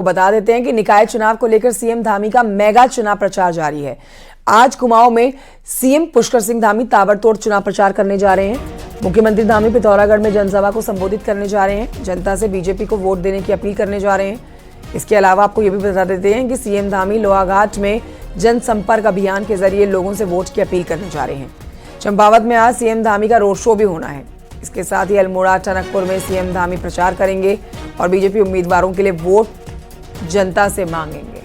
बता देते हैं कि निकाय चुनाव को लेकर सीएम धामी का मेगा चुनाव प्रचार जारी है। आज कुमाऊं में सीएम पुष्कर सिंह धामी ताबड़तोड़ चुनाव प्रचार करने जा रहे हैं। मुख्यमंत्री धामी पिथौरागढ़ में जनसभा को संबोधित करने जा रहे हैं। जनता से बीजेपी को वोट देने की अपील करने जा रहे हैं। इसके अलावा आपको ये भी बता देते हैं कि सीएम धामी लोहाघाट में जनसंपर्क अभियान के जरिए लोगों से वोट की अपील करने जा रहे हैं। चंपावत में आज सीएम धामी का रोड शो भी होना है। इसके साथ ही अल्मोड़ा, टनकपुर में सीएम धामी प्रचार करेंगे और बीजेपी उम्मीदवारों के लिए वोट जनता से मांगेंगे।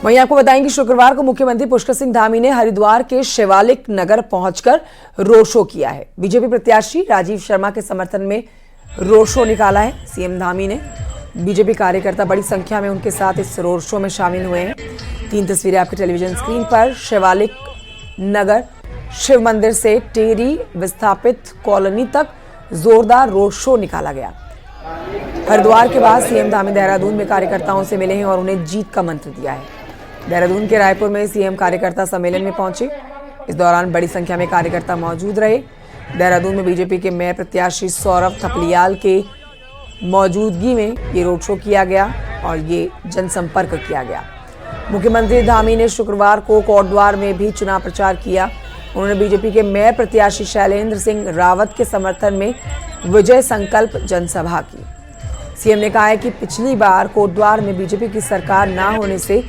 वहीं आपको बताएं कि शुक्रवार को मुख्यमंत्री पुष्कर सिंह धामी ने हरिद्वार के शिवालिक नगर पहुंचकर रोड शो किया है। बीजेपी प्रत्याशी राजीव शर्मा के समर्थन में रोड शो निकाला है। सीएम धामी ने बीजेपी कार्यकर्ता बड़ी संख्या में उनके साथ इस रोड शो में शामिल हुए हैं। 3 तस्वीरें आपके टेलीविजन स्क्रीन पर। शिवालिक नगर शिव मंदिर से टेरी विस्थापित कॉलोनी तक जोरदार रोड शो निकाला गया। हरिद्वार के बाद सीएम धामी देहरादून में कार्यकर्ताओं से मिले हैं और उन्हें जीत का मंत्र दिया है। देहरादून के रायपुर में सीएम कार्यकर्ता सम्मेलन में पहुंचे। इस दौरान बड़ी संख्या में कार्यकर्ता मौजूद रहे। देहरादून में बीजेपी के मेयर प्रत्याशी सौरभ थपलियाल के मौजूदगी में ये रोड शो किया गया और ये जनसंपर्क किया गया। मुख्यमंत्री धामी ने शुक्रवार को कोटद्वार में भी चुनाव प्रचार किया। उन्होंने बीजेपी के मेयर प्रत्याशी शैलेंद्र सिंह रावत के समर्थन में विजय संकल्प जनसभा की। सीएम ने कहा है कि पिछली बार कोटद्वार में बीजेपी की सरकार न होने से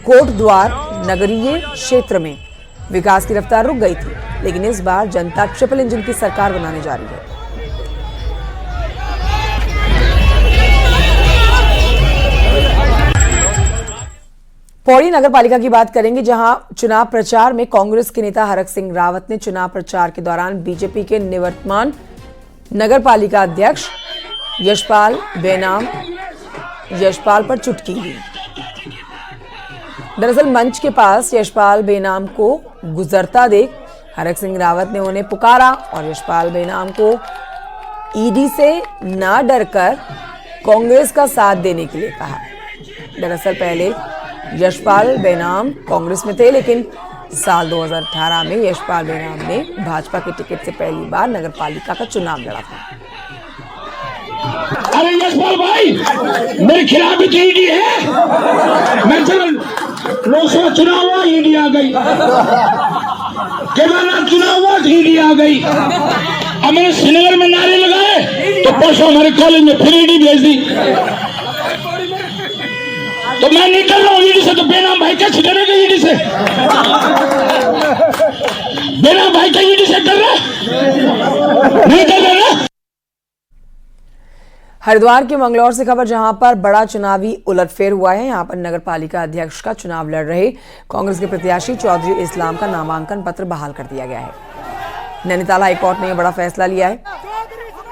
कोटद्वार नगरीय क्षेत्र में विकास की रफ्तार रुक गई थी, लेकिन इस बार जनता ट्रिपल इंजन की सरकार बनाने जा रही है। पौड़ी नगर पालिका की बात करेंगे, जहां चुनाव प्रचार में कांग्रेस के नेता हरक सिंह रावत ने चुनाव प्रचार के दौरान बीजेपी के निवर्तमान नगर पालिका अध्यक्ष यशपाल बेनाम पर चुटकी ली। दरअसल मंच के पास यशपाल बेनाम को गुजरता देख हरक सिंह रावत ने उन्हें पुकारा और यशपाल बेनाम को ईडी से ना डरकर कांग्रेस का साथ देने के लिए कहा। दरअसल पहले यशपाल बेनाम कांग्रेस में थे, लेकिन साल 2018 में यशपाल बेनाम ने भाजपा के टिकट से पहली बार नगर पालिका का चुनाव लड़ा था। अरे यशपाल भाई, मेरे खिलाफ भी ईडी है। मैं चलो लोकसभा चुनाव हुआ, ईडी आ गई। केदारनाथ चुनाव हुआ, ईडी आ गई। अब मैंने श्रीनगर में नारे लगाए तो परसों हमारे कॉलेज में फिर ईडी भेज दी। तो मैं नहीं कर रहा हूँ ईडी से, तो बेनाम भाई कैसे डरेगा ईडी से? बेनाम भाई का ईडी से डर रहा नहीं कर रहा। हरिद्वार के मंगलौर से खबर, जहां पर बड़ा चुनावी उलटफेर हुआ है। यहां पर नगर पालिका अध्यक्ष का चुनाव लड़ रहे कांग्रेस के प्रत्याशी चौधरी इस्लाम का नामांकन पत्र बहाल कर दिया गया है। नैनीताल हाईकोर्ट ने यह बड़ा फैसला लिया है।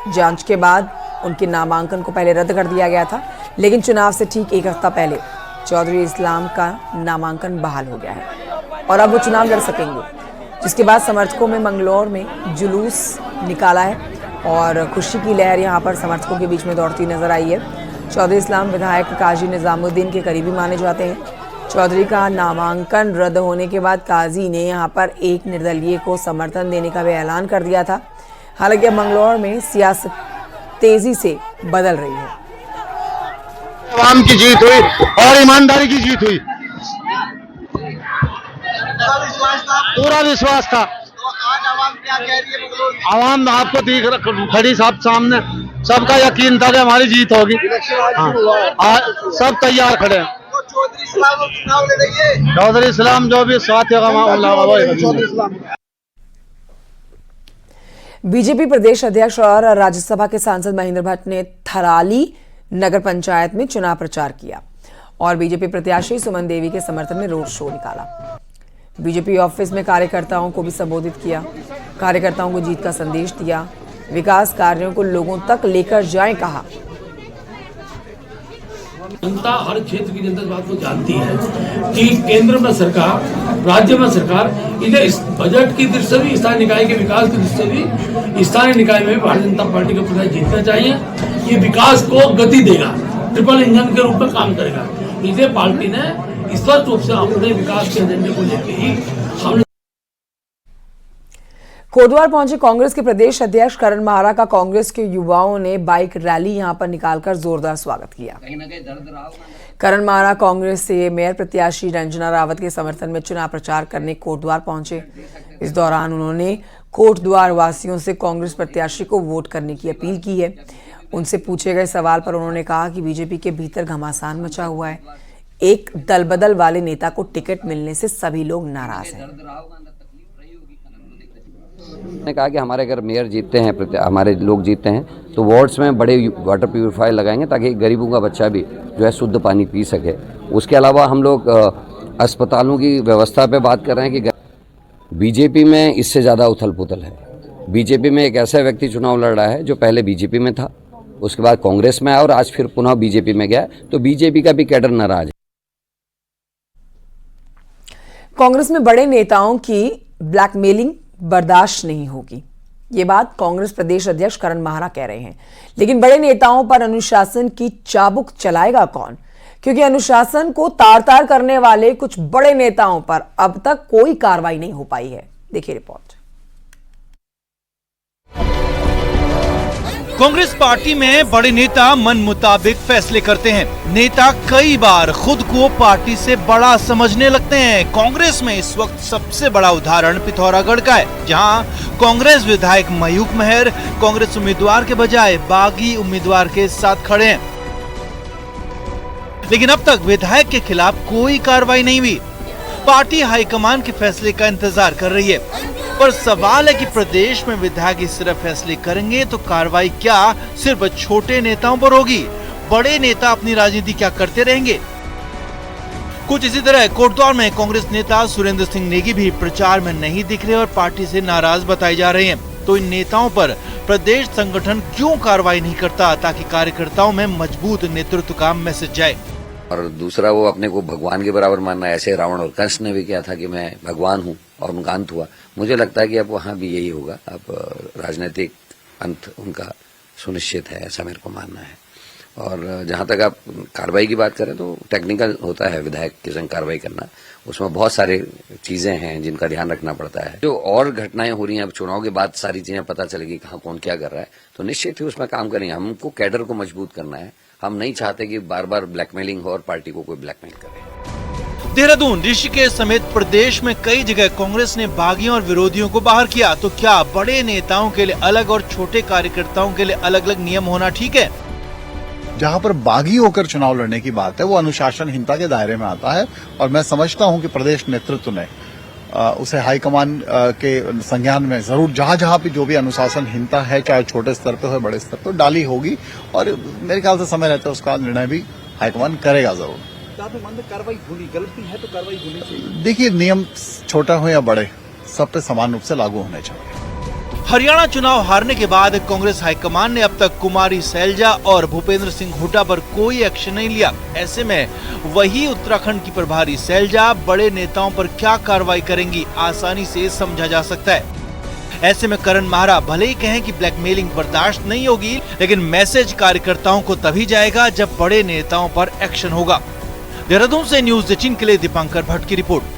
जांच के बाद उनके नामांकन को पहले रद्द कर दिया गया था, लेकिन चुनाव से ठीक 1 हफ्ता पहले चौधरी इस्लाम का नामांकन बहाल हो गया है और अब वो चुनाव लड़ सकेंगे। जिसके बाद समर्थकों में मंगलौर में जुलूस निकाला है और खुशी की लहर यहां पर समर्थकों के बीच में दौड़ती नजर आई है। चौधरी इस्लाम विधायक काजी निजामुद्दीन के करीबी माने जाते हैं। चौधरी का नामांकन रद्द होने के बाद काजी ने यहां पर एक निर्दलीय को समर्थन देने का भी ऐलान कर दिया था। हालांकि अब मंगलौर में सियासत तेजी से बदल रही है। आवाम की जीत हुई और ईमानदारी की जीत हुई। पूरा विश्वास था। आवाम आपको दिख खड़ी साहब सामने, सबका यकीन था कि हमारी जीत होगी। हाँ, सब तैयार खड़े हैं। चौधरी इस्लाम जो भी साथ होगा। बीजेपी प्रदेश अध्यक्ष और राज्यसभा के सांसद महेंद्र भट्ट ने थराली नगर पंचायत में चुनाव प्रचार किया और बीजेपी प्रत्याशी सुमन देवी के समर्थन में रोड शो निकाला। बीजेपी ऑफिस में कार्यकर्ताओं को भी संबोधित किया, कार्यकर्ताओं को जीत का संदेश दिया, विकास कार्यों को लोगों तक लेकर जाएं कहा। जनता, हर क्षेत्र की जनता इस बात को जानती है कि केंद्र में सरकार, राज्य में सरकार, इधर इस बजट की दृष्टि से भी, स्थानीय निकाय के विकास की दृष्टि से भी, स्थानीय निकाय में भारतीय जनता पार्टी का प्रत्याशी जीतना चाहिए। ये विकास को गति देगा, ट्रिपल इंजन के रूप में काम करेगा। इसे पार्टी ने स्पष्ट रूप से अपने विकास के एजेंडे को लेकर ही हमने कोटद्वार पहुंचे कांग्रेस के प्रदेश अध्यक्ष करण माहरा का कांग्रेस के युवाओं ने बाइक रैली यहां पर निकालकर जोरदार स्वागत किया। करण माहरा कांग्रेस से मेयर प्रत्याशी रंजना रावत के समर्थन में चुनाव प्रचार करने कोटद्वार पहुंचे। इस दौरान उन्होंने कोटद्वार वासियों से कांग्रेस प्रत्याशी को वोट करने की अपील की है। उनसे पूछे गए सवाल पर उन्होंने कहा कि बीजेपी के भीतर घमासान मचा हुआ है। एक दल बदल वाले नेता को टिकट मिलने से सभी लोग नाराज हैं। ने कहा कि हमारे अगर मेयर जीतते हैं, हमारे लोग जीतते हैं तो वार्ड्स में बड़े वाटर प्यूरिफायर लगाएंगे ताकि गरीबों का बच्चा भी जो है शुद्ध पानी पी सके। उसके अलावा हम लोग अस्पतालों की व्यवस्था पे बात कर रहे हैं कि बीजेपी में इससे ज़्यादा उथल पुथल है। बीजेपी में एक ऐसा व्यक्ति चुनाव लड़ रहा है जो पहले बीजेपी में था, उसके बाद कांग्रेस में आया और आज फिर पुनः बीजेपी में गया, तो बीजेपी का भी कैडर नाराज है। कांग्रेस में बड़े नेताओं की ब्लैकमेलिंग बर्दाश्त नहीं होगी, ये बात कांग्रेस प्रदेश अध्यक्ष करण माहरा कह रहे हैं। लेकिन बड़े नेताओं पर अनुशासन की चाबुक चलाएगा कौन? क्योंकि अनुशासन को तार तार करने वाले कुछ बड़े नेताओं पर अब तक कोई कार्रवाई नहीं हो पाई है। देखिए रिपोर्ट। कांग्रेस पार्टी में बड़े नेता मन मुताबिक फैसले करते हैं। नेता कई बार खुद को पार्टी से बड़ा समझने लगते हैं। कांग्रेस में इस वक्त सबसे बड़ा उदाहरण पिथौरागढ़ का है, जहां कांग्रेस विधायक मयूख मेहर कांग्रेस उम्मीदवार के बजाय बागी उम्मीदवार के साथ खड़े हैं। लेकिन अब तक विधायक के खिलाफ कोई कार्रवाई नहीं हुई। पार्टी हाईकमान के फैसले का इंतजार कर रही है, पर सवाल है कि प्रदेश में विधायक इस तरह फैसले करेंगे तो कार्रवाई क्या सिर्फ छोटे नेताओं पर होगी? बड़े नेता अपनी राजनीति क्या करते रहेंगे? कुछ इसी तरह कोटद्वार में कांग्रेस नेता सुरेंद्र सिंह नेगी भी प्रचार में नहीं दिख रहे और पार्टी से नाराज बताए जा रहे हैं। तो इन नेताओं पर प्रदेश संगठन क्यों कार्रवाई नहीं करता ताकि कार्यकर्ताओं में मजबूत नेतृत्व का मैसेज जाए? और दूसरा, वो अपने को भगवान के बराबर मानना, ऐसे रावण और कंस ने भी किया था कि मैं भगवान हूं और उनका अंत हुआ। मुझे लगता है कि अब वहां भी यही होगा। अब राजनीतिक अंत उनका सुनिश्चित है, ऐसा मेरे को मानना है। और जहां तक आप कार्रवाई की बात करें तो टेक्निकल होता है विधायक के संग कार्रवाई करना, उसमें बहुत सारी चीजें हैं जिनका ध्यान रखना पड़ता है। जो और घटनाएं हो रही हैं, अब चुनाव के बाद सारी चीजें पता चलेगी कहाँ कौन क्या कर रहा है, तो निश्चित ही उसमें काम करेंगे। हमको कैडर को मजबूत करना है। हम नहीं चाहते कि बार बार ब्लैकमेलिंग हो और पार्टी को कोई ब्लैकमेल करे। देहरादून, ऋषिकेश समेत प्रदेश में कई जगह कांग्रेस ने बागियों और विरोधियों को बाहर किया। तो क्या बड़े नेताओं के लिए अलग और छोटे कार्यकर्ताओं के लिए अलग अलग नियम होना ठीक है? जहां पर बागी होकर चुनाव लड़ने की बात है वो अनुशासनहीनता के दायरे में आता है, और मैं समझता हूं कि प्रदेश नेतृत्व ने उसे हाईकमान के संज्ञान में जरूर जहां जहां भी जो भी अनुशासनहीनता है, चाहे छोटे स्तर पे हो बड़े स्तर पर, डाली होगी। और मेरे ख्याल से समय रहते उसका निर्णय भी हाईकमान करेगा जरूर। कार्रवाई होनी, गलती है तो कार्रवाई होनी चाहिए। देखिए, नियम छोटा हो या बड़े, सब पे समान रूप से लागू होने चाहिए। हरियाणा चुनाव हारने के बाद कांग्रेस हाईकमान ने अब तक कुमारी सैलजा और भूपेंद्र सिंह हुड्डा पर कोई एक्शन नहीं लिया। ऐसे में वही उत्तराखंड की प्रभारी सैलजा बड़े नेताओं पर क्या कार्रवाई करेंगी, आसानी से समझा जा सकता है। ऐसे में करण माहरा भले ही कहें कि ब्लैकमेलिंग बर्दाश्त नहीं होगी, लेकिन मैसेज कार्यकर्ताओं को तभी जाएगा जब बड़े नेताओं पर एक्शन होगा। देहरादून से न्यूज 18 के लिए दीपांकर भट्ट की रिपोर्ट।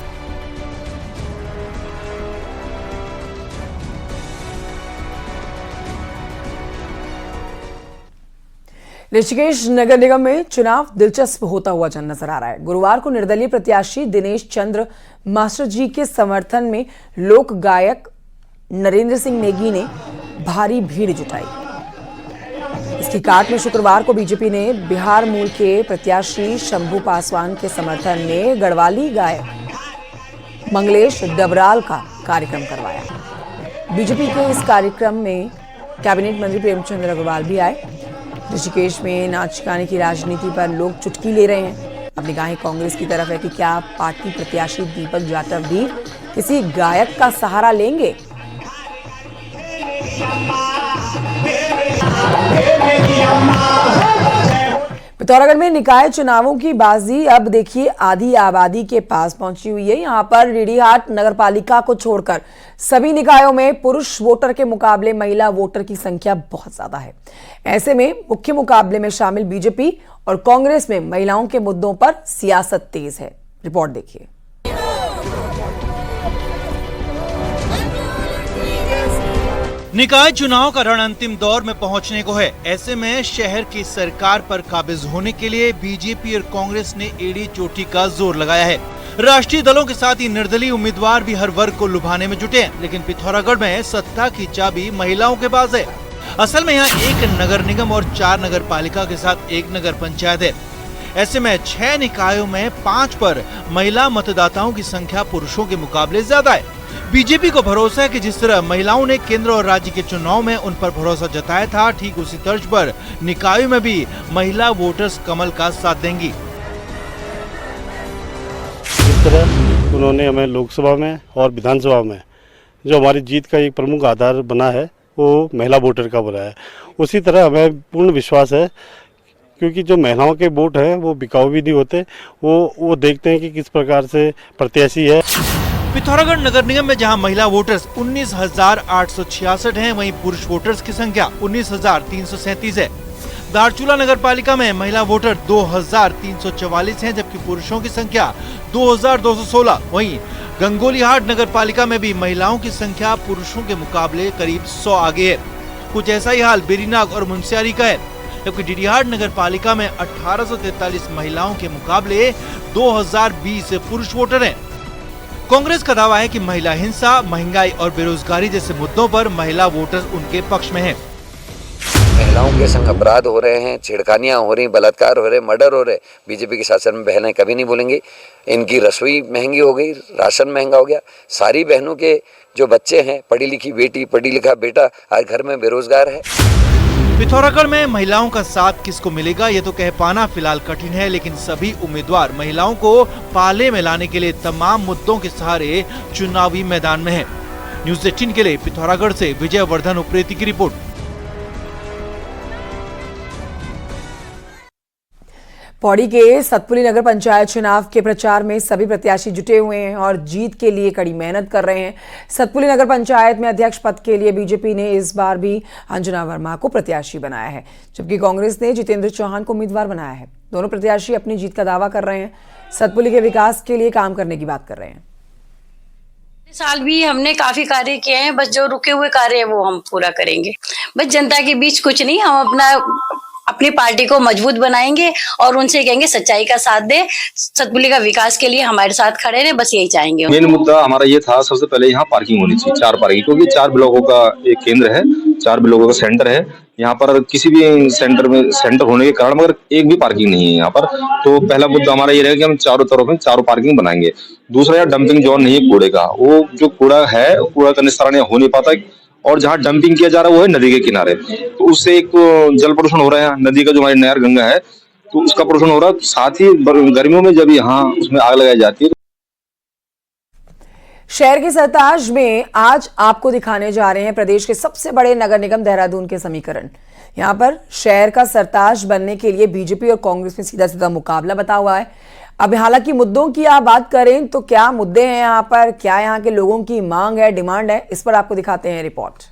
ऋषिकेश नगर निगम में चुनाव दिलचस्प होता हुआ नजर आ रहा है। गुरुवार को निर्दलीय प्रत्याशी दिनेश चंद्र मास्टर जी के समर्थन में लोक गायक नरेंद्र सिंह नेगी ने भारी भीड़ जुटाई। इसकी काट में शुक्रवार को बीजेपी ने बिहार मूल के प्रत्याशी शंभू पासवान के समर्थन में गढ़वाली गायक मंगलेश डबराल का कार्यक्रम करवाया। बीजेपी के इस कार्यक्रम में कैबिनेट मंत्री प्रेमचंद अग्रवाल भी आए। ऋषिकेश में नाच गाने की राजनीति पर लोग चुटकी ले रहे हैं। अब निगाहें कांग्रेस की तरफ है कि क्या पार्टी प्रत्याशी दीपक जाटव भी किसी गायक का सहारा लेंगे? पिथौरागढ़ में निकाय चुनावों की बाजी अब देखिए आधी आबादी के पास पहुंची हुई है। यहां पर रिडीहाट नगरपालिका को छोड़कर सभी निकायों में पुरुष वोटर के मुकाबले महिला वोटर की संख्या बहुत ज्यादा है। ऐसे में मुख्य मुकाबले में शामिल बीजेपी और कांग्रेस में महिलाओं के मुद्दों पर सियासत तेज है। रिपोर्ट देखिए। निकाय चुनाव का रण अंतिम दौर में पहुंचने को है। ऐसे में शहर की सरकार पर काबिज होने के लिए बीजेपी और कांग्रेस ने एड़ी चोटी का जोर लगाया है। राष्ट्रीय दलों के साथ ही निर्दलीय उम्मीदवार भी हर वर्ग को लुभाने में जुटे हैं, लेकिन पिथौरागढ़ में सत्ता की चाबी महिलाओं के पास है। असल में यहाँ 1 नगर निगम और 4 नगर पालिका के साथ 1 नगर पंचायत है। ऐसे में 6 निकायों में 5 पर महिला मतदाताओं की संख्या पुरुषों के मुकाबले ज्यादा है। बीजेपी को भरोसा है कि जिस तरह महिलाओं ने केंद्र और राज्य के चुनाव में उन पर भरोसा जताया था, ठीक उसी तर्ज पर निकायों में भी महिला वोटर्स कमल का साथ देंगी। इस तरह उन्होंने हमें लोकसभा में और विधानसभा में जो हमारी जीत का एक प्रमुख आधार बना है वो महिला वोटर का बना है। उसी तरह हमें पूर्ण विश्वास है, क्योंकि जो महिलाओं के वोट हैं वो बिकाऊ भी नहीं होते, वो देखते हैं कि किस प्रकार से प्रत्याशी है। पिथौरागढ़ नगर निगम में जहां महिला वोटर्स 19,866 हैं, वहीं पुरुष वोटर्स की संख्या 19,337 है। दारचूला नगर पालिका में महिला वोटर 2,344 हैं, जबकि पुरुषों की संख्या 2,216। वहीं गंगोलीहाट नगर पालिका में भी महिलाओं की संख्या पुरुषों के मुकाबले करीब 100 आगे है। कुछ ऐसा ही हाल बेरीनाग और मुंशियारी का है, जबकि डीडीहाट नगर पालिका में 1843 महिलाओं के मुकाबले 2020 पुरुष वोटर हैं। कांग्रेस का दावा है कि महिला हिंसा, महंगाई और बेरोजगारी जैसे मुद्दों पर महिला वोटर्स उनके पक्ष में हैं। महिलाओं के संग अपराध हो रहे हैं, छेड़खानियां हो रही, बलात्कार हो रहे, मर्डर हो रहे। बीजेपी के शासन में बहनें कभी नहीं बोलेंगी। इनकी रसोई महंगी हो गई, राशन महंगा हो गया। सारी बहनों के जो बच्चे हैं, पढ़ी लिखी बेटी, पढ़ी लिखा बेटा आज घर में बेरोजगार है। पिथौरागढ़ में महिलाओं का साथ किसको मिलेगा ये तो कह पाना फिलहाल कठिन है, लेकिन सभी उम्मीदवार महिलाओं को पाले में लाने के लिए तमाम मुद्दों के सहारे चुनावी मैदान में हैं। न्यूज़ 18 के लिए पिथौरागढ़ से विजय वर्धन उप्रेती की रिपोर्ट। पौड़ी के सतपुली नगर पंचायत चुनाव के प्रचार में सभी प्रत्याशी जुटे हुए हैं और जीत के लिए कड़ी मेहनत कर रहे हैं। सतपुली नगर पंचायत में अध्यक्ष पद के लिए बीजेपी ने इस बार भी अंजना वर्मा को प्रत्याशी बनाया है, जबकि कांग्रेस ने जितेंद्र चौहान को उम्मीदवार बनाया है। दोनों प्रत्याशी अपनी जीत का दावा कर रहे हैं, सतपुली के विकास के लिए काम करने की बात कर रहे हैं। इस साल भी हमने काफी कार्य किए हैं, बस जो रुके हुए कार्य है वो हम पूरा करेंगे। बस जनता के बीच कुछ नहीं, हम अपनी पार्टी को मजबूत बनाएंगे और उनसे कहेंगे सच्चाई का साथ दे, सतपुली का विकास के लिए हमारे साथ खड़े रहे, बस यही चाहेंगे। मेन मुद्दा हमारा ये था, सबसे पहले यहाँ पार्किंग होनी चाहिए, 4 पार्किंग, क्योंकि 4 ब्लॉकों का एक केंद्र है, 4 ब्लॉकों का सेंटर है। यहाँ पर किसी भी सेंटर होने के कारण मगर एक भी पार्किंग नहीं है यहाँ पर। तो पहला मुद्दा हमारा ये रहेगा कि हम चारों तरफ में 4 पार्किंग बनाएंगे। दूसरा, यहाँ डंपिंग जोन नहीं है कूड़े का, वो जो कूड़ा है कूड़ा का निस्तारण हो नहीं पाता, और जहाँ डंपिंग किया जा रहा है वो है नदी के किनारे। तो उससे एक जल प्रदूषण हो रहा है, नदी का जो हमारी नहर गंगा है तो उसका प्रदूषण हो रहा है। साथ ही गर्मियों में जब यहाँ उसमें आग लगाई जाती है। शहर के सरताज में आज आपको दिखाने जा रहे हैं प्रदेश के सबसे बड़े नगर निगम देहरादून के समीकरण। यहाँ पर शहर का सरताज बनने के लिए बीजेपी और कांग्रेस में सीधा सीधा मुकाबला बता हुआ है। अब हालांकि मुद्दों की आप बात करें तो क्या मुद्दे हैं यहाँ पर, क्या यहाँ के लोगों की मांग है, डिमांड है, इस पर आपको दिखाते हैं रिपोर्ट।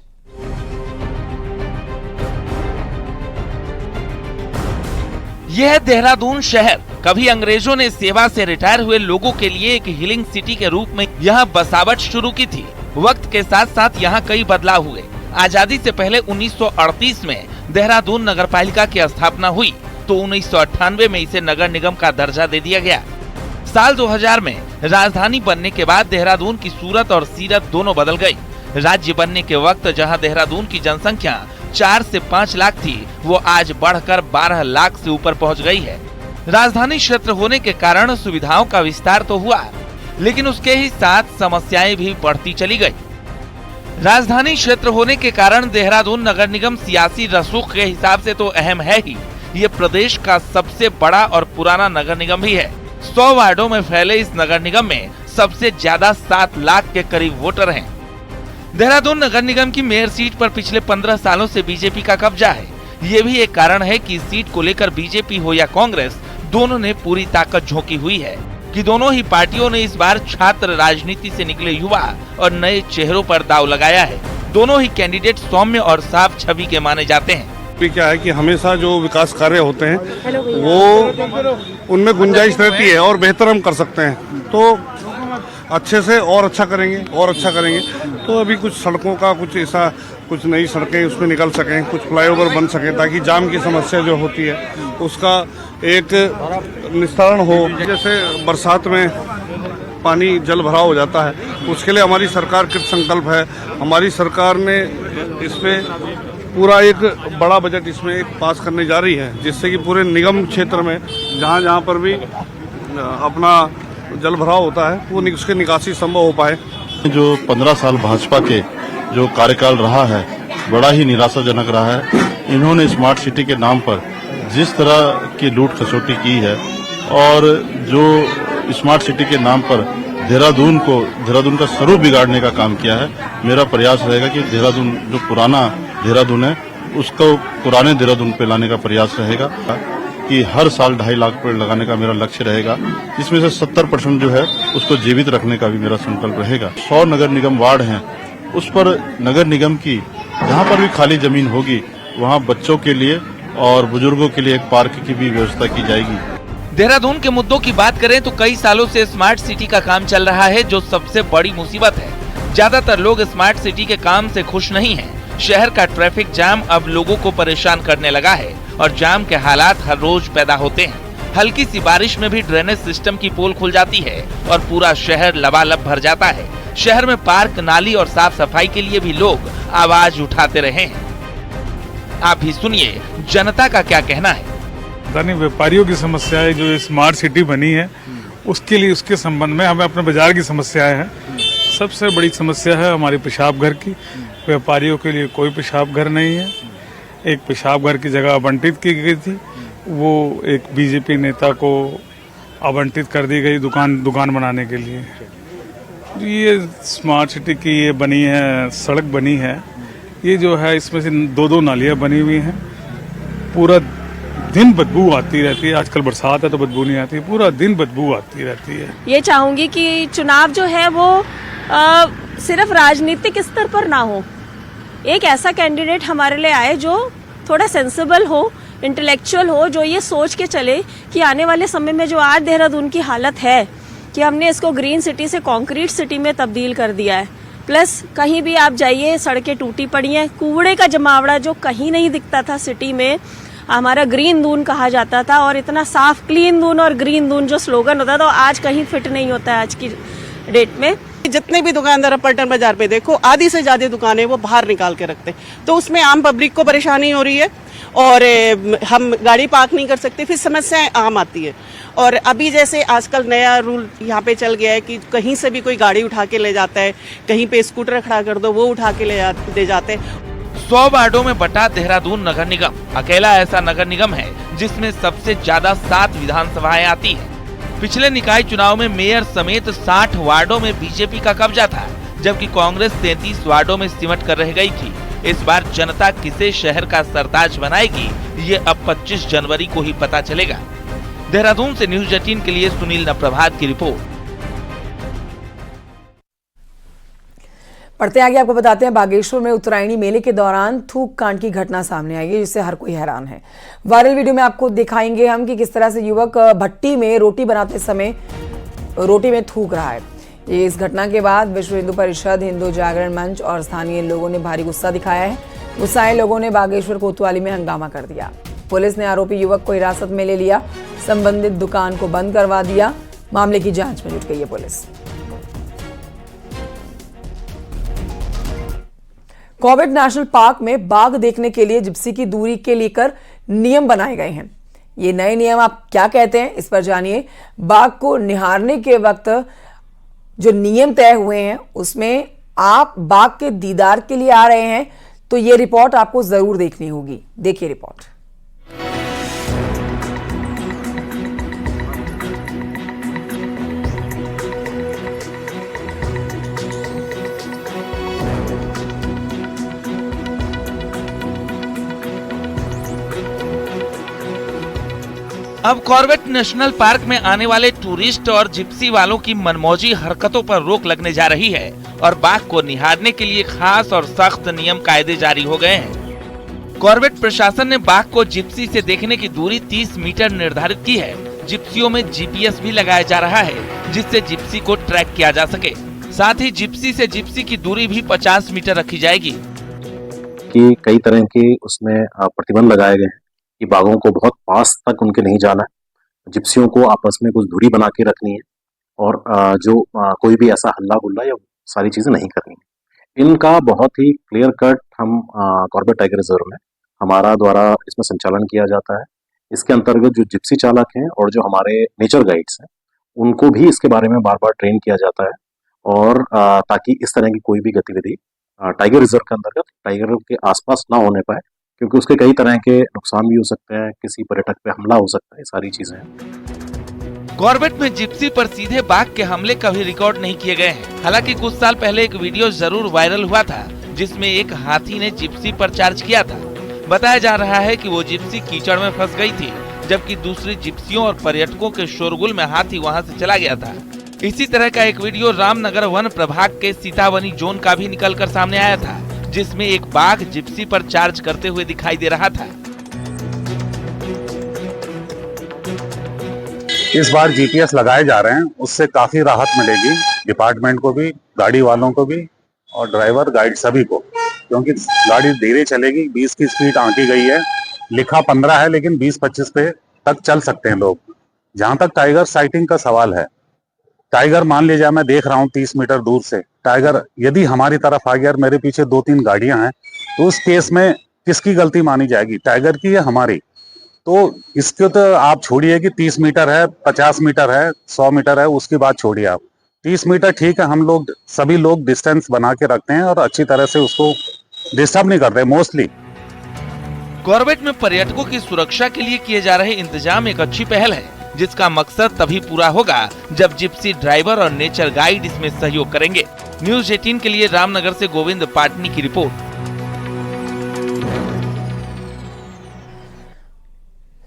यह है देहरादून शहर। कभी अंग्रेजों ने सेवा से रिटायर हुए लोगों के लिए एक हीलिंग सिटी के रूप में यहाँ बसावट शुरू की थी। वक्त के साथ साथ यहाँ कई बदलाव हुए। आजादी से पहले 1938 में देहरादून नगर पालिका की स्थापना हुई तो 1998 में इसे नगर निगम का दर्जा दे दिया गया। साल 2000 में राजधानी बनने के बाद देहरादून की सूरत और सीरत दोनों बदल गई। राज्य बनने के वक्त जहां देहरादून की जनसंख्या 4 से 5 लाख थी, वो आज बढ़कर 12 लाख से ऊपर पहुंच गई है। राजधानी क्षेत्र होने के कारण सुविधाओं का विस्तार तो हुआ, लेकिन उसके ही साथ समस्याएं भी बढ़ती चली गई। राजधानी क्षेत्र होने के कारण देहरादून नगर निगम सियासी रसूख के हिसाब से तो अहम है ही, ये प्रदेश का सबसे बड़ा और पुराना नगर निगम भी है। 100 वार्डों में फैले इस नगर निगम में सबसे ज्यादा 7 लाख के करीब वोटर हैं। देहरादून नगर निगम की मेयर सीट पर पिछले 15 सालों से बीजेपी का कब्जा है। ये भी एक कारण है कि इस सीट को लेकर बीजेपी हो या कांग्रेस, दोनों ने पूरी ताकत झोंकी हुई है कि दोनों ही पार्टियों ने इस बार छात्र राजनीति से निकले युवा और नए चेहरों पर दांव लगाया है। दोनों ही कैंडिडेट सौम्य और साफ छवि के माने जाते हैं। क्या है कि हमेशा जो विकास कार्य होते हैं वो उनमें गुंजाइश रहती है और बेहतर हम कर सकते हैं, तो अच्छे से और अच्छा करेंगे और अच्छा करेंगे। तो अभी कुछ सड़कों का कुछ ऐसा कुछ नई सड़कें उसमें निकल सकें, कुछ फ्लाईओवर बन सकें, ताकि जाम की समस्या जो होती है उसका एक निस्तारण हो। जैसे बरसात में पानी जल भराव हो जाता है, उसके लिए हमारी सरकार कृत संकल्प है। हमारी सरकार ने इसमें पूरा एक बड़ा बजट इसमें एक पास करने जा रही है, जिससे कि पूरे निगम क्षेत्र में जहाँ जहाँ पर भी अपना जल भराव होता है वो उसके निकासी संभव हो पाए। जो 15 साल भाजपा के जो कार्यकाल रहा है बड़ा ही निराशाजनक रहा है। इन्होंने स्मार्ट सिटी के नाम पर जिस तरह की लूट खसोटी की है और जो स्मार्ट सिटी के नाम पर देहरादून का स्वरूप बिगाड़ने का काम किया है, मेरा प्रयास रहेगा कि देहरादून जो पुराना देहरादून है उसको पुराने देहरादून पे लाने का प्रयास रहेगा कि हर साल 2.5 लाख पेड़ लगाने का मेरा लक्ष्य रहेगा, जिसमें से 70% जो है उसको जीवित रखने का भी मेरा संकल्प रहेगा। 100 नगर निगम वार्ड हैं, उस पर नगर निगम की जहाँ पर भी खाली जमीन होगी वहाँ बच्चों के लिए और बुजुर्गों के लिए एक पार्क की भी व्यवस्था की जाएगी। देहरादून के मुद्दों की बात करें तो कई सालों से स्मार्ट सिटी का काम चल रहा है, जो सबसे बड़ी मुसीबत है। ज्यादातर लोग स्मार्ट सिटी के काम से खुश नहीं हैं। शहर का ट्रैफिक जाम अब लोगों को परेशान करने लगा है और जाम के हालात हर रोज पैदा होते हैं। हल्की सी बारिश में भी ड्रेनेज सिस्टम की पोल खुल जाती है और पूरा शहर लबालब भर जाता है। शहर में पार्क, नाली और साफ सफाई के लिए भी लोग आवाज उठाते रहे हैं। आप भी सुनिए जनता का क्या कहना है। व्यापारियों की समस्याएं जो स्मार्ट सिटी बनी है उसके लिए, उसके संबंध में हमें अपने बाजार की समस्याएं हैं। सबसे बड़ी समस्या है हमारी पेशाब घर की। व्यापारियों के लिए कोई पेशाब घर नहीं है। एक पेशाब घर की जगह आवंटित की गई थी, वो एक बीजेपी नेता को आवंटित कर दी गई दुकान बनाने के लिए। ये स्मार्ट सिटी की ये बनी है, सड़क बनी है, ये जो है इसमें से 2-2 नालियां बनी हुई हैं। पूरा दिन बदबू आती रहती है। आजकल बरसात है तो बदबू नहीं आती, पूरा दिन बदबू आती रहती है। ये चाहूंगी कि चुनाव जो है वो सिर्फ राजनीतिक स्तर पर ना हो। एक ऐसा कैंडिडेट हमारे लिए आए जो थोड़ा सेंसिबल हो, इंटेलेक्चुअल हो, जो ये सोच के चले कि आने वाले समय में जो आज देहरादून की हालत है कि हमने इसको ग्रीन सिटी से कंक्रीट सिटी में तब्दील कर दिया है। प्लस कहीं भी आप जाइए सड़कें टूटी पड़ी हैं, कूड़े का जमावड़ा जो कहीं नहीं दिखता था सिटी में, हमारा ग्रीन दून कहा जाता था, और इतना साफ क्लीन दून और ग्रीन दून जो स्लोगन होता था वो आज कहीं फिट नहीं होता है आज की डेट में। जितने भी दुकानदार पलटन बाजार पे देखो, आधी से ज्यादा दुकानें वो बाहर निकाल के रखते, तो उसमें आम पब्लिक को परेशानी हो रही है और हम गाड़ी पार्क नहीं कर सकते, फिर समस्याएं आम आती है। और अभी जैसे आजकल नया रूल यहाँ पे चल गया है कि कहीं से भी कोई गाड़ी उठा के ले जाता है, कहीं पे स्कूटर खड़ा कर दो वो उठा के ले जाते हैं। 100 वार्डों में बटा देहरादून नगर निगम अकेला ऐसा नगर निगम है जिसमें सबसे ज्यादा 7 विधानसभाएं आती हैं। पिछले निकाय चुनाव में मेयर समेत 60 वार्डों में बीजेपी का कब्जा था, जबकि कांग्रेस 33 वार्डों में सिमट कर रह गई थी। इस बार जनता किसे शहर का सरताज बनाएगी, ये अब 25 जनवरी को ही पता चलेगा। देहरादून से न्यूज़ 18 के लिए सुनील नप्रभात की रिपोर्ट। पढ़ते आगे आपको बताते हैं, बागेश्वर में उत्तरायणी मेले के दौरान थूक कांड की घटना सामने आई है, जिससे हर कोई हैरान है। वायरल वीडियो में आपको दिखाएंगे हम कि किस तरह से युवक भट्टी में रोटी बनाते समय रोटी में थूक रहा है। इस घटना के बाद विश्व हिंदू परिषद, हिंदू जागरण मंच और स्थानीय लोगों ने भारी गुस्सा दिखाया है। गुस्साए लोगों ने बागेश्वर कोतवाली में हंगामा कर दिया। पुलिस ने आरोपी युवक को हिरासत में ले लिया, संबंधित दुकान को बंद करवा दिया। मामले की जांच में जुट गई है पुलिस। कॉर्बेट नेशनल पार्क में बाघ देखने के लिए जिप्सी की दूरी के लेकर नियम बनाए गए हैं। ये नए नियम आप क्या कहते हैं, इस पर जानिए। बाघ को निहारने के वक्त जो नियम तय हुए हैं उसमें आप बाघ के दीदार के लिए आ रहे हैं तो ये रिपोर्ट आपको जरूर देखनी होगी। देखिए रिपोर्ट। अब कॉर्बेट नेशनल पार्क में आने वाले टूरिस्ट और जिप्सी वालों की मनमौजी हरकतों पर रोक लगने जा रही है और बाघ को निहारने के लिए खास और सख्त नियम कायदे जारी हो गए हैं। कॉर्बेट प्रशासन ने बाघ को जिप्सी से देखने की दूरी 30 मीटर निर्धारित की है। जिप्सियों में GPS भी लगाया जा रहा है, जिससे जिप्सी को ट्रैक किया जा सके। साथ ही जिप्सी से जिप्सी की दूरी भी 50 मीटर रखी जाएगी। कि कई तरह के उसमें प्रतिबंध लगाए गए हैं कि बाघों को बहुत पास तक उनके नहीं जाना है, जिप्सियों को आपस में कुछ दूरी बना के रखनी है और कोई भी ऐसा हल्ला गुल्ला या सारी चीजें नहीं करनी है। इनका बहुत ही क्लियर कट हम कॉर्बेट टाइगर रिजर्व में हमारा द्वारा इसमें संचालन किया जाता है। इसके अंतर्गत जो जिप्सी चालक हैं और जो हमारे नेचर गाइड्स हैं उनको भी इसके बारे में बार बार ट्रेन किया जाता है और ताकि इस तरह की कोई भी गतिविधि टाइगर रिजर्व के अंतर्गत टाइगर के आसपास ना होने पाए, क्योंकि उसके कई तरह के नुकसान भी हो सकते हैं, किसी पर्यटक पे हमला हो सकता है, सारी चीजें। कॉर्बेट में जिप्सी पर सीधे बाघ के हमले कभी रिकॉर्ड नहीं किए गए हैं। हालांकि कुछ साल पहले एक वीडियो जरूर वायरल हुआ था जिसमें एक हाथी ने जिप्सी पर चार्ज किया था। बताया जा रहा है कि वो जिप्सी कीचड़ में फंस गई थी, जबकि दूसरी जिप्सियों और पर्यटकों के शोरगुल में हाथी वहां से चला गया था। इसी तरह का एक वीडियो रामनगर वन प्रभाग के सीतावनी जोन का भी निकलकर सामने आया था, जिसमें एक बाघ जिप्सी पर चार्ज करते हुए दिखाई दे रहा था। इस बार जीपीएस लगाए जा रहे हैं, उससे काफी राहत मिलेगी डिपार्टमेंट को भी, गाड़ी वालों को भी और ड्राइवर गाइड सभी को, क्योंकि गाड़ी धीरे चलेगी। 20 की स्पीड आंकी गई है, लिखा 15 है, लेकिन 20-25 पे तक चल सकते हैं लोग। जहां तक टाइगर साइटिंग का सवाल है, टाइगर मान लीजिए मैं देख रहा हूँ 30 मीटर दूर से, टाइगर यदि हमारी तरफ आ गया और मेरे पीछे 2-3 गाड़ियां हैं, तो उस केस में किसकी गलती मानी जाएगी, टाइगर की या हमारी? तो इसको तो आप छोड़िए कि 30 मीटर है, 50 मीटर है, 100 मीटर है, उसकी बात छोड़िए आप। 30 मीटर ठीक है, हम लोग सभी लोग डिस्टेंस बना के रखते हैं और अच्छी तरह से उसको डिस्टर्ब नहीं करते मोस्टली। कॉर्बेट में पर्यटकों की सुरक्षा के लिए किए जा रहे इंतजाम एक अच्छी पहल है, जिसका मकसद तभी पूरा होगा जब जिप्सी ड्राइवर और नेचर गाइड इसमें सहयोग करेंगे। न्यूज़ 18 के लिए रामनगर से गोविंद पाटनी की रिपोर्ट।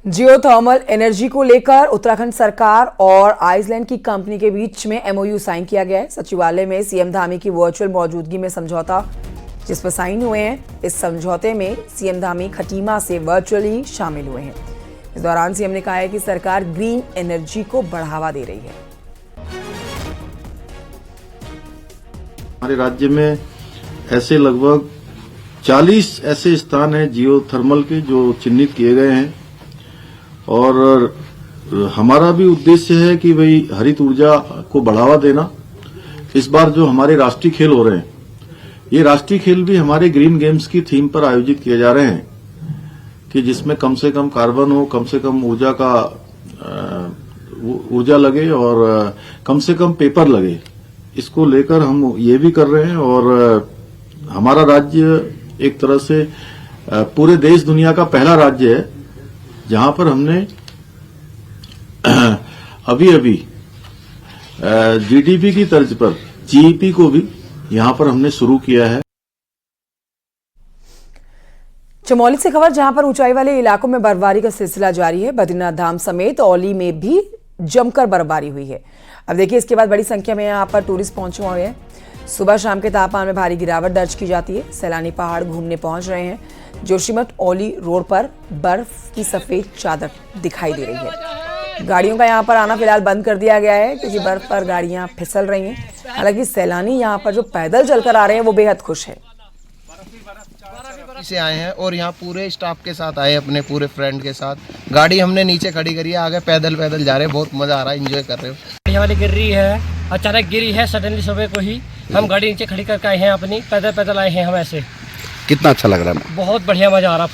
जियोथर्मल एनर्जी को लेकर उत्तराखंड सरकार और आइसलैंड की कंपनी के बीच में एमओयू साइन किया गया है। सचिवालय में सीएम धामी की वर्चुअल मौजूदगी में समझौता जिस पर साइन हुए हैं। इस समझौते में सीएम धामी खटीमा से वर्चुअली शामिल हुए हैं। इस दौरान सीएम ने कहा है कि सरकार ग्रीन एनर्जी को बढ़ावा दे रही है। हमारे राज्य में ऐसे लगभग 40 ऐसे स्थान हैं जियोथर्मल के जो चिन्हित किए गए हैं और हमारा भी उद्देश्य है कि भाई हरित ऊर्जा को बढ़ावा देना। इस बार जो हमारे राष्ट्रीय खेल हो रहे हैं, ये राष्ट्रीय खेल भी हमारे ग्रीन गेम्स की थीम पर आयोजित किए जा रहे हैं कि जिसमें कम से कम कार्बन हो, कम से कम ऊर्जा लगे और कम से कम पेपर लगे। इसको लेकर हम ये भी कर रहे हैं और हमारा राज्य एक तरह से पूरे देश दुनिया का पहला राज्य है जहां पर हमने अभी जीडीपी की तर्ज पर जीईपी को भी यहां पर हमने शुरू किया है। चमोली से खबर, जहां पर ऊंचाई वाले इलाकों में बर्फबारी का सिलसिला जारी है। बद्रीनाथ धाम समेत औली में भी जमकर बर्फबारी हुई है। अब देखिए, इसके बाद बड़ी संख्या में यहां पर टूरिस्ट पहुंचे हुए हैं। सुबह शाम के तापमान में भारी गिरावट दर्ज की जाती है। सैलानी पहाड़ घूमने पहुंच रहे हैं। जोशीमठ औली रोड पर बर्फ की सफेद चादर दिखाई दे रही है। गाड़ियों का यहां पर आना फिलहाल बंद कर दिया गया है क्योंकि बर्फ पर गाड़ियां फिसल रही हैं। हालांकि सैलानी यहां पर जो पैदल चलकर आ रहे हैं वो बेहद खुश है। से आए हैं और यहाँ पूरे स्टाफ के साथ आए, अपने पूरे फ्रेंड के साथ। गाड़ी हमने नीचे खड़ी करी है, आगे पैदल जा रहे हैं। बहुत मजा आ रहा है, एंजॉय कर रहे हो। वाली गिर रही है, अचानक गिरी है सडनली सुबह को ही। हम गाड़ी नीचे खड़ी करके आए हैं, अपनी पैदल आए हैं हम। ऐसे कितना अच्छा लग रहा है? बहुत बढ़िया, मजा आ रहा है।